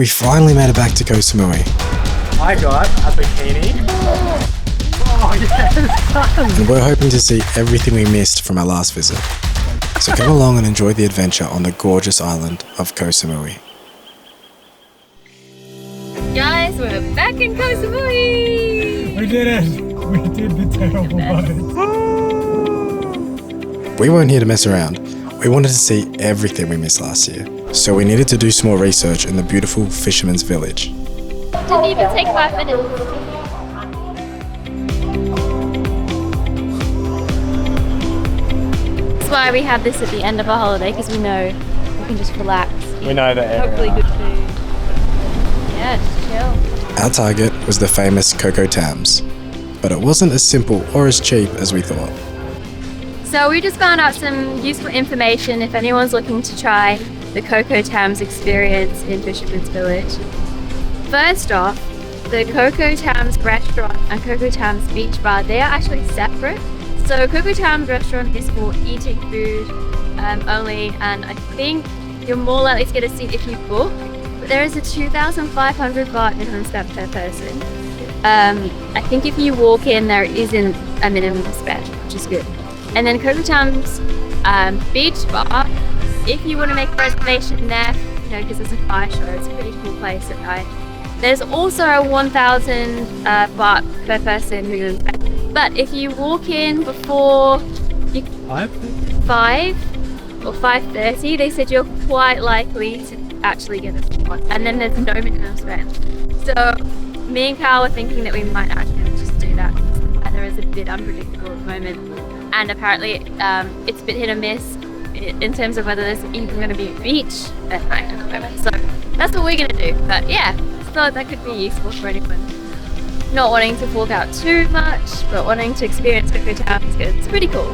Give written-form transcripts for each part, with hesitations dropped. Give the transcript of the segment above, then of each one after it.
We finally made it back to Koh Samui. I got a bikini. Oh yes! And we're hoping to see everything we missed from our last visit. So come along and enjoy the adventure on the gorgeous island of Koh Samui. Guys, we're back in Koh Samui! We did it! We did the terrible boat. We weren't here to mess around. We wanted to see everything we missed last year. So we needed to do some more research in the beautiful Fisherman's Village. Didn't even take 5 minutes. That's why we have this at the end of our holiday, because we know we can just relax. We know the area. Hopefully good food. Yeah, just chill. Our target was the famous Koh Tams, but it wasn't as simple or as cheap as we thought. So we just found out some useful information if anyone's looking to try the Koh Tams experience in Fisherman's Village. First off, the Koh Tams restaurant and Koh Tams beach bar, they are actually separate. So Koh Tams restaurant is for eating food only, and I think you're more likely to get a seat if you book. But there is a 2,500 baht minimum spend per person. I think if you walk in, there isn't a minimum spend, which is good. And then Koh Tams beach bar, if you want to make a reservation there, you know, because there's a fire show, it's a pretty cool place at night. There's also a 1,000 baht per person but if you walk in before 5 or 5:30, they said you're quite likely to actually get a spot. And then there's no minimum spend. So me and Carl were thinking that we might actually just do that because the weather is a bit unpredictable at the moment. And apparently it's a bit hit or miss in terms of whether there's even going to be a beach at night at the moment. So that's what we're going to do. But yeah, thought that could be useful for anyone not wanting to fork out too much, but wanting to experience Koh Tams. It's pretty cool.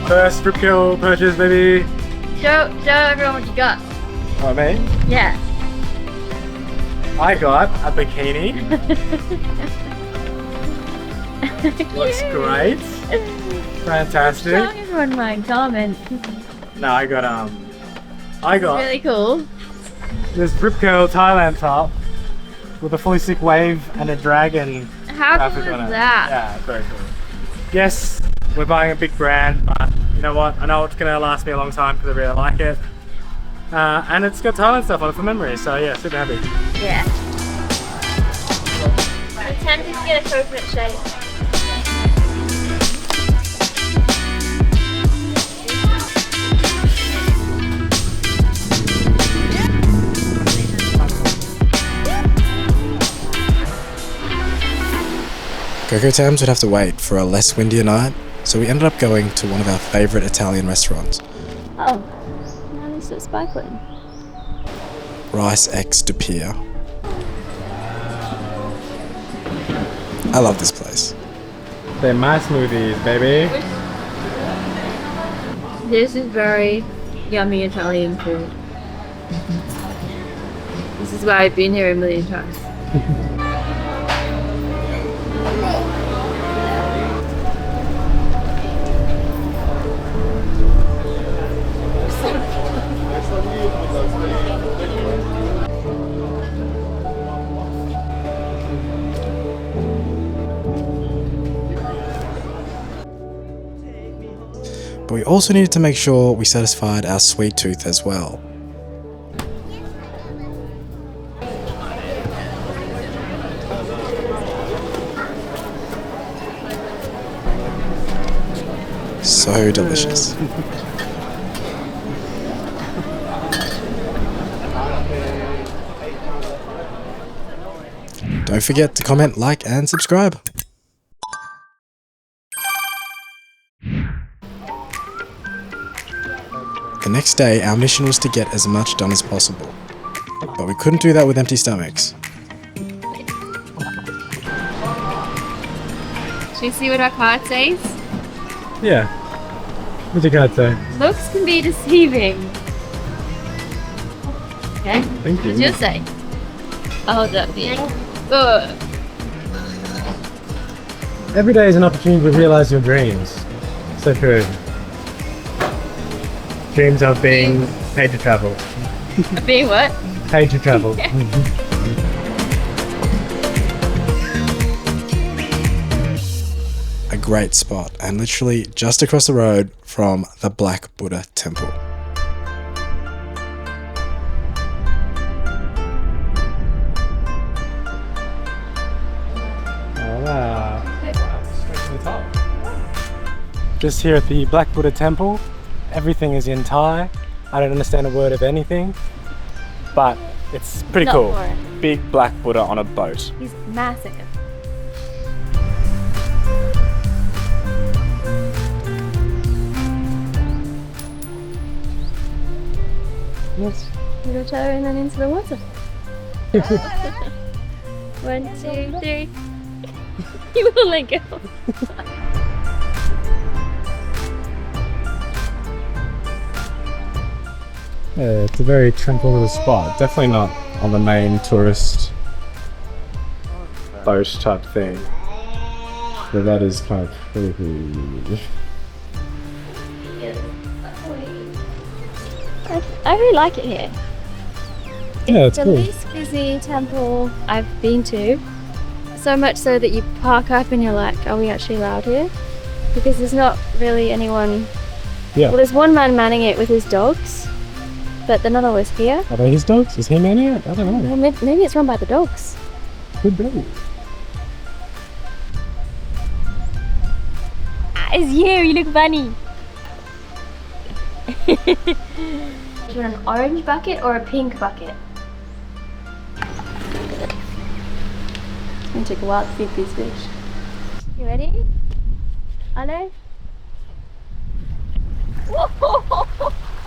First rip curl purchase, baby. Show everyone what you got. What, me? Yeah. I got a bikini. Looks great. Fantastic. Tell everyone my comment. No, I got Really cool. this rip curl Thailand top with a fully sick wave and a dragon. How graphic cool on is it. that? Yeah, very cool. Yes, we're buying a big brand, but you know what? I know it's gonna last me a long time because I really like it. And it's got Thailand stuff on it for memory, so yeah, super happy. Yeah. I'm tempted to get a coconut shake. Koh Tams would have to wait for a less windier night, so we ended up going to one of our favourite Italian restaurants. Oh, now this is sparkling. Rice X de Pier. I love this place. They're my smoothies, baby. This is very yummy Italian food. This is why I've been here a million times. But we also needed to make sure we satisfied our sweet tooth as well. So delicious. Don't forget to comment, like, and subscribe. The next day, our mission was to get as much done as possible. But we couldn't do that with empty stomachs. Should we see what our card says? Yeah. What's your card say? Looks can be deceiving. Okay. Thank you. What'd you say? I'll hold it up for you. Oh. Every day is an opportunity to realise your dreams. So true. Dreams of being paid to travel. Being what? Paid to travel. A great spot, and literally just across the road from the Black Buddha Temple. Wow. Straight to the top. Just here at the Black Buddha Temple, everything is in Thai. I don't understand a word of anything, but it's pretty Not cool. for it. Big Black Buddha on a boat. He's massive. Yes. Little toe and then into the water. 1, 2, 3. You will let go. Yeah, it's a very tranquil little spot. Definitely not on the main tourist boat type thing. But that is kind of creepy. I really like it here. Yeah, it's The cool. least busy temple I've been to. So much so that you park up and you're like, are we actually allowed here? Because there's not really anyone. Yeah. Well, there's one man manning it with his dogs, but they're not always here. Are they his dogs? Is he manning it? I don't know. Well, maybe it's run by the dogs. Could be. It's you look funny. Do you want an orange bucket or a pink bucket? It's gonna take a while to feed these fish. You ready? Ale?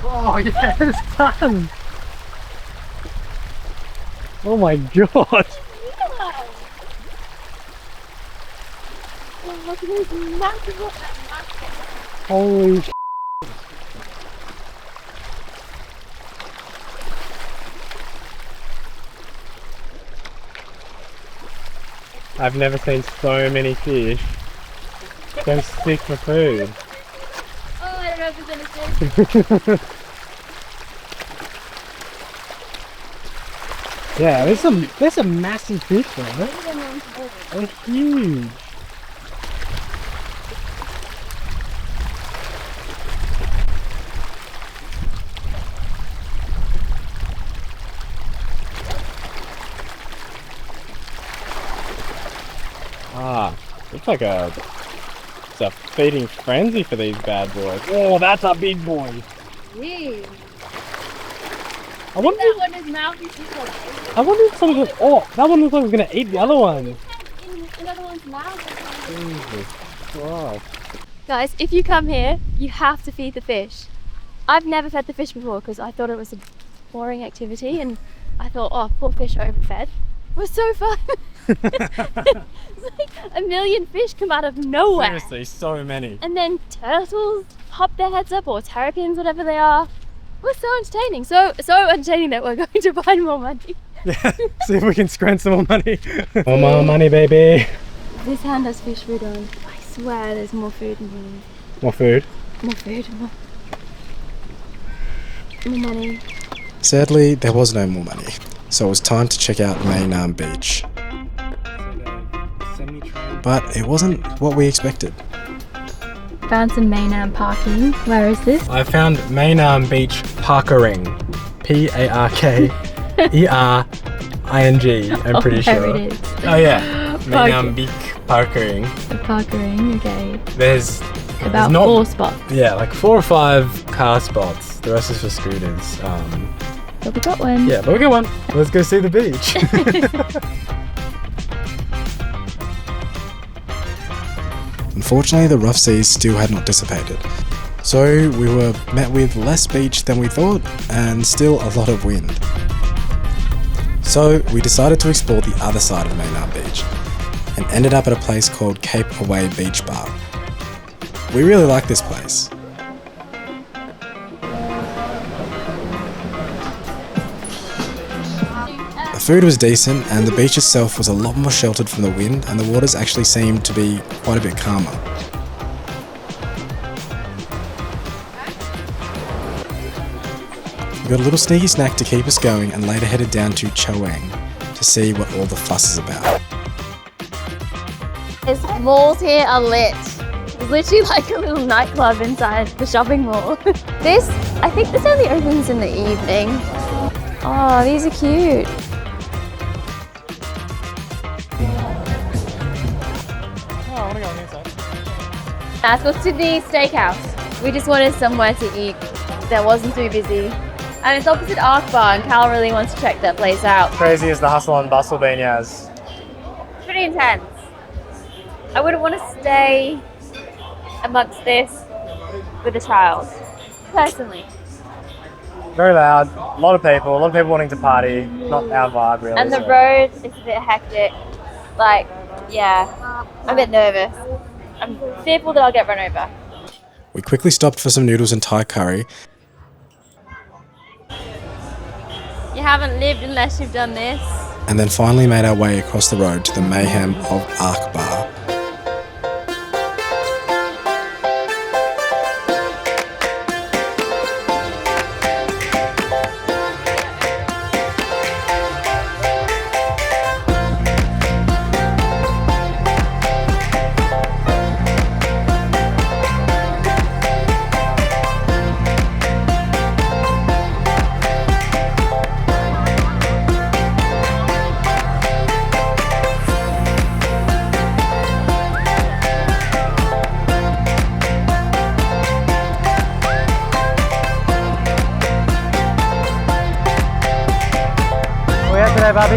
Oh yes, done! Oh my god! Oh, look at this massive bucket. Holy sh**. I've never seen so many fish go stick for food. Oh, I don't know if there's anything. Yeah, there's some massive fish there. They're huge. Ah, looks like it's a feeding frenzy for these bad boys. Oh, that's a big boy. Jeez. I wonder That one, his mouth is just like if some of the, oh, that one looks like it's gonna eat the other one. in another one's mouth. Jesus Christ. Guys, if you come here, you have to feed the fish. I've never fed the fish before because I thought it was a boring activity, and I thought, oh, poor fish are overfed. It was so fun. It's like a million fish come out of nowhere. Seriously, so many. And then turtles pop their heads up, or terrapins, whatever they are. It was so entertaining. So entertaining that we're going to find more money. Yeah, see if we can scrunch some more money. More money, baby. This hand has fish food on. I swear there's more food in here. More food. More food, more money. Sadly, there was no more money, so it was time to check out Mae Nam Beach. But it wasn't what we expected. Found some Mae Nam parking. Where is this? I found Mae Nam Beach Parkering. Parkering, I'm pretty There sure. it is. Oh yeah, Mae Nam Beach Parkering. The parkering, okay. There's About not, 4 spots. Yeah, like 4 or 5 car spots. The rest is for scooters. But we got one. Yeah, but we got one. Let's go see the beach. Unfortunately, the rough seas still had not dissipated, so we were met with less beach than we thought and still a lot of wind. So we decided to explore the other side of Mae Nam Beach and ended up at a place called Cape Away Beach Bar. We really like this place. A food was decent, and the beach itself was a lot more sheltered from the wind, and the waters actually seemed to be quite a bit calmer. We got a little sneaky snack to keep us going, and later headed down to Chaweng to see what all the fuss is about. These malls here are lit. It's literally like a little nightclub inside the shopping mall. I think this only opens in the evening. Oh, these are cute. Oh, I want to go on the inside. Let's go to the steakhouse. We just wanted somewhere to eat that wasn't too busy. And it's opposite Ark Bar, and Cal really wants to check that place out. Crazy as the hustle and bustle been, Yaz. Pretty intense. I wouldn't want to stay amongst this with a child, personally. Very loud, a lot of people wanting to party, not our vibe really. And the road is a bit hectic. Like, yeah, I'm a bit nervous. I'm fearful that I'll get run over. We quickly stopped for some noodles and Thai curry. You haven't lived unless you've done this. And then finally made our way across the road to the mayhem of Ark Bar. Today, Bobby?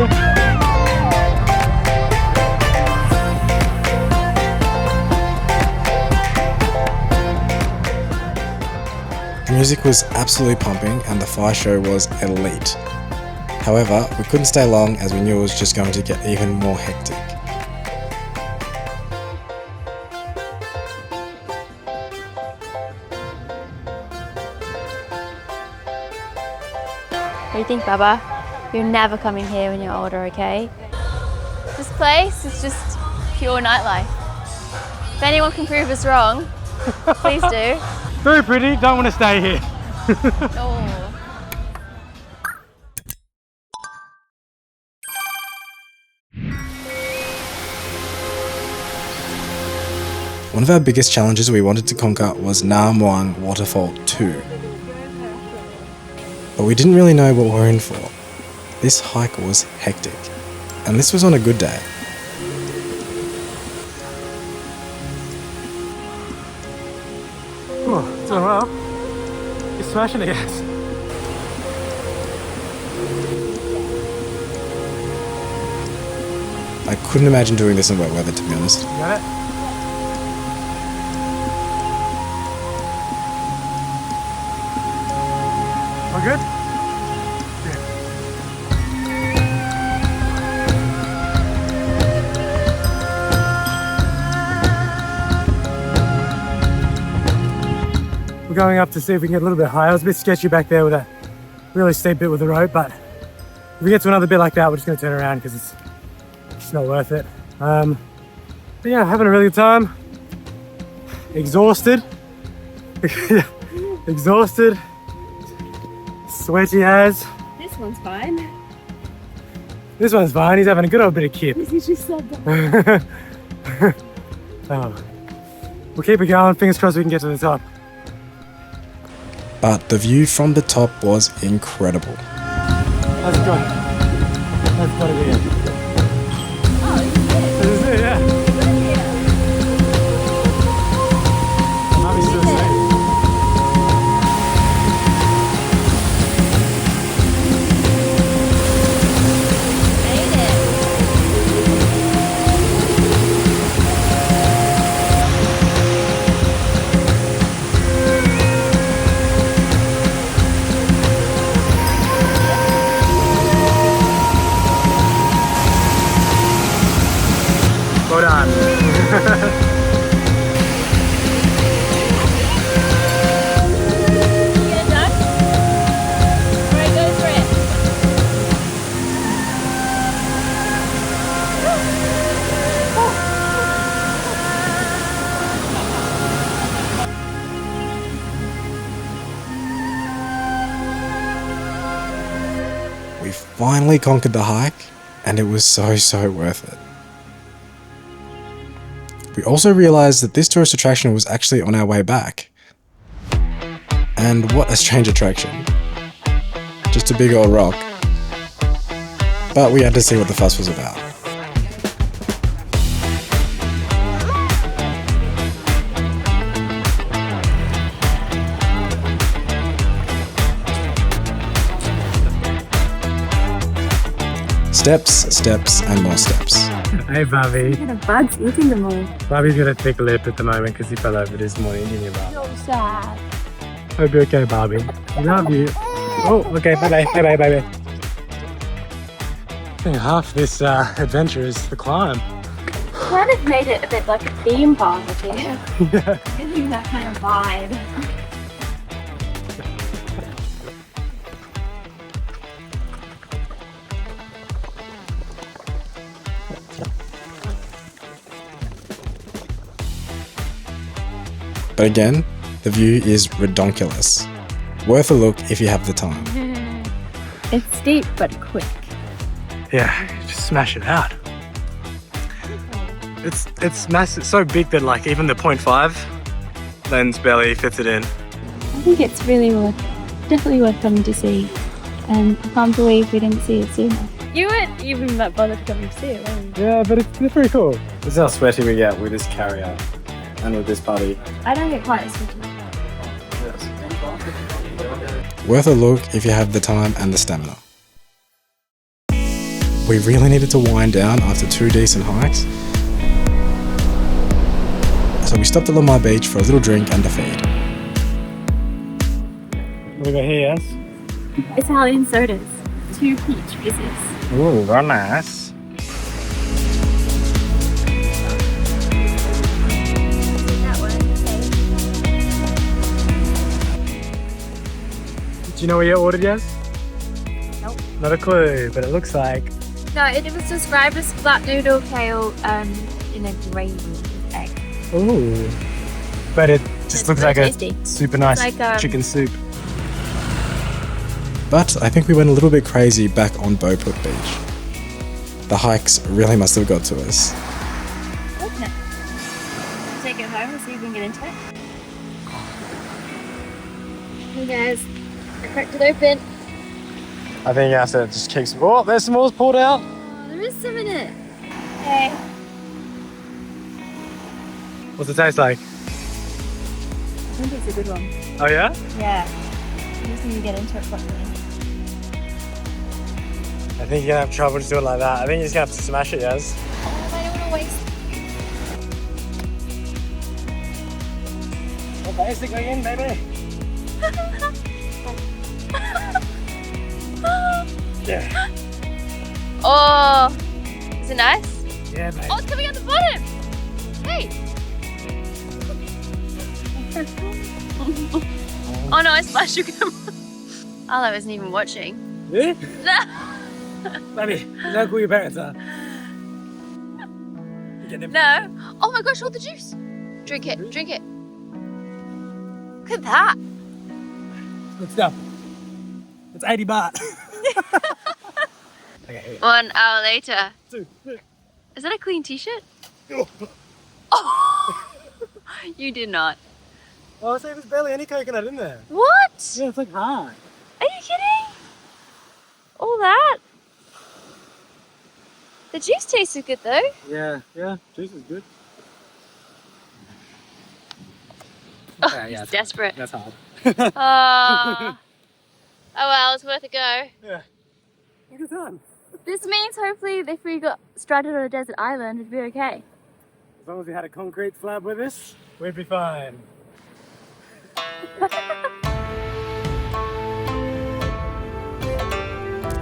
The music was absolutely pumping and the fire show was elite. However, we couldn't stay long as we knew it was just going to get even more hectic. What do you think, Baba? You're never coming here when you're older, okay? This place is just pure nightlife. If anyone can prove us wrong, please do. Very pretty, don't want to stay here. Oh. One of our biggest challenges we wanted to conquer was Muang Waterfall 2. But we didn't really know what we were in for. This hike was hectic, and this was on a good day. Oh, doing well. You're smashing it, yes. I couldn't imagine doing this in wet weather, to be honest. You got it? All good? We're going up to see if we can get a little bit higher. It was a bit sketchy back there with a really steep bit with the rope, but if we get to another bit like that, we're just going to turn around because it's not worth it. But yeah, having a really good time. Exhausted. Exhausted. Sweaty as. This one's fine. This one's fine. He's having a good old bit of kip. This is just so bad. Oh. We'll keep it going. Fingers crossed we can get to the top. But the view from the top was incredible. How's it going? That's gotta be it. This is it, yeah. Might be still safe. Well done. finally conquered the hike, and it was so worth it. We also realised that this tourist attraction was actually on our way back. And what a strange attraction. Just a big old rock. But we had to see what the fuss was about. Steps, and more steps. Hey, Bobby. Look at the bugs eating them all. Bobby's got a thick lip at the moment because he fell over this morning, didn't you, Bobby? So sad. Hope you're okay, Bobby. I love you. Oh, okay, bye-bye. Bye-bye. I think half this adventure is the climb. Kind of made it a bit like a theme park, I think. Yeah. Giving that kind of vibe. But again, the view is redonkulous. Worth a look if you have the time. It's steep but quick. Yeah, just smash it out. It's massive, so big that like even the 0.5 lens barely fits it in. I think it's definitely worth coming to see. And I can't believe we didn't see it sooner. You weren't even that bothered coming to see it, were you? Yeah, but it's pretty cool. This is how sweaty we get with this carrier and with this puppy. I don't get quite as sweaty. Worth a look if you have the time and the stamina. We really needed to wind down after 2 decent hikes, so we stopped at Lamai Beach for a little drink and a feed. What do we got here, yes? Italian sodas. 2 peach fizzes. Ooh, very nice. Do you know what you ordered, yes? Nope. Not a clue, but it looks like. No, it was described as flat noodle kale in a gravy with egg. Ooh. But it just looks like tasty. a super nice Like, chicken soup. But I think we went a little bit crazy back on Bophut Beach. The hikes really must have got to us. Okay. Take it home and see if we can get into it. Hey guys, I cracked it open. I think you have to just kick some. Oh, there's some more poured out. Oh, there is some in it. Okay. What's it taste like? I think it's a good one. Oh yeah? Yeah. We just need to get into it properly. I think you're gonna have trouble just doing it like that. I think you're just gonna have to smash it, yes? Oh, I don't want to waste. Well, basically in, baby. Yeah. Oh, is it nice? Yeah, baby. Oh, it's coming out the bottom. Hey. Oh no, I splashed sugar. Oh, I wasn't even watching. Yeah? No. Baby, is that how cool your parents are? No. Oh my gosh, all the juice. Drink it, drink it. Look at that. Good stuff. It's 80 baht. Okay, here. 1 hour later. 2, 3. Is that a clean t-shirt? Oh. Oh. You did not. Oh, so there's barely any coconut in there. What? Yeah, it's like hard. Are you kidding? All that? The juice tasted good though. Yeah, juice is good. Oh, Okay, yeah, he's desperate. That's hard. Oh well, it's worth a go. Yeah. Good time. This means hopefully if we got stranded on a desert island, it'd be okay. As long as we had a concrete slab with us, we'd be fine.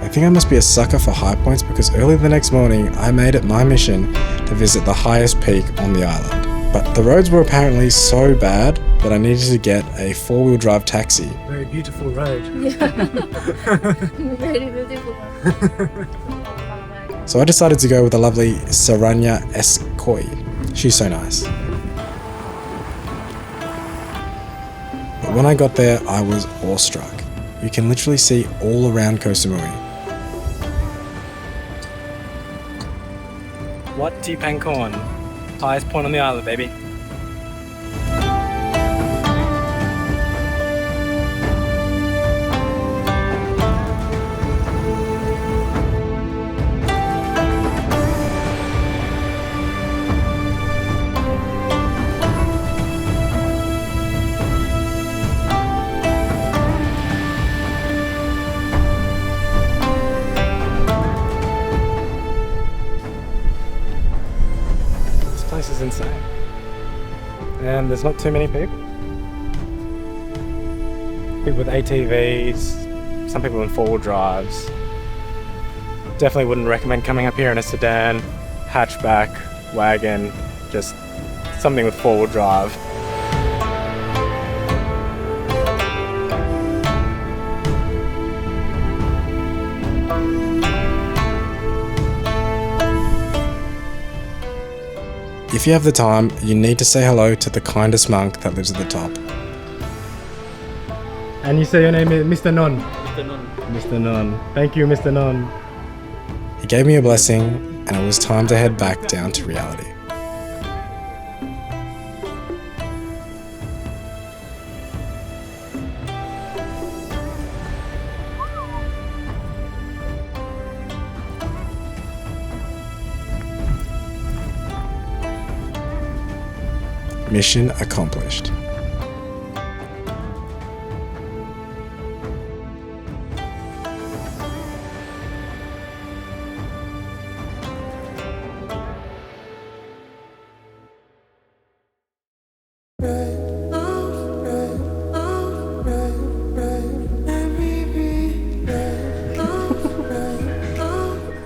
I think I must be a sucker for high points because early the next morning I made it my mission to visit the highest peak on the island. But the roads were apparently so bad that I needed to get a 4-wheel drive taxi. Very beautiful road. Very beautiful. So I decided to go with the lovely Saranya Eskoi. She's so nice. But when I got there, I was awestruck. You can literally see all around Koh Samui. Wat Teepankorn, highest point on the island, baby. This is insane, and there's not too many people. People with ATVs, some people in four-wheel drives. Definitely wouldn't recommend coming up here in a sedan, hatchback, wagon, just something with four-wheel drive. If you have the time, you need to say hello to the kindest monk that lives at the top. And you say your name is Mr. Non? Mr. Non. Mr. Non. Thank you, Mr. Non. He gave me a blessing, and it was time to head back down to reality. Mission accomplished.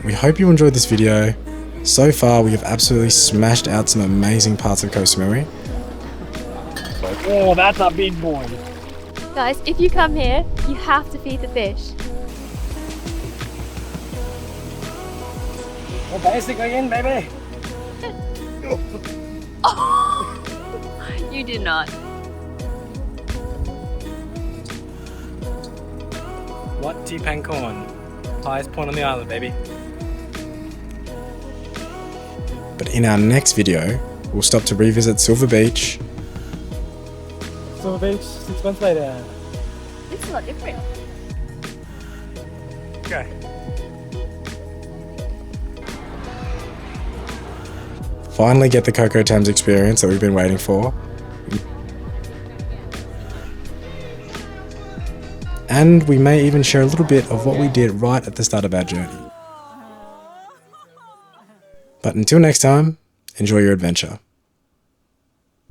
We hope you enjoyed this video. So far, we have absolutely smashed out some amazing parts of Koh Samui. Oh, that's a big boy. Guys, if you come here, you have to feed the fish. We're basically in, baby. You did not. Wat Teepankorn, highest point on the island, baby. But in our next video, we'll stop to revisit Silver Beach, Silver Beach, 6 months later. It's a lot different. Okay. finally get the Koh Thames experience that we've been waiting for. And we may even share a little bit of what we did right at the start of our journey. But until next time, enjoy your adventure.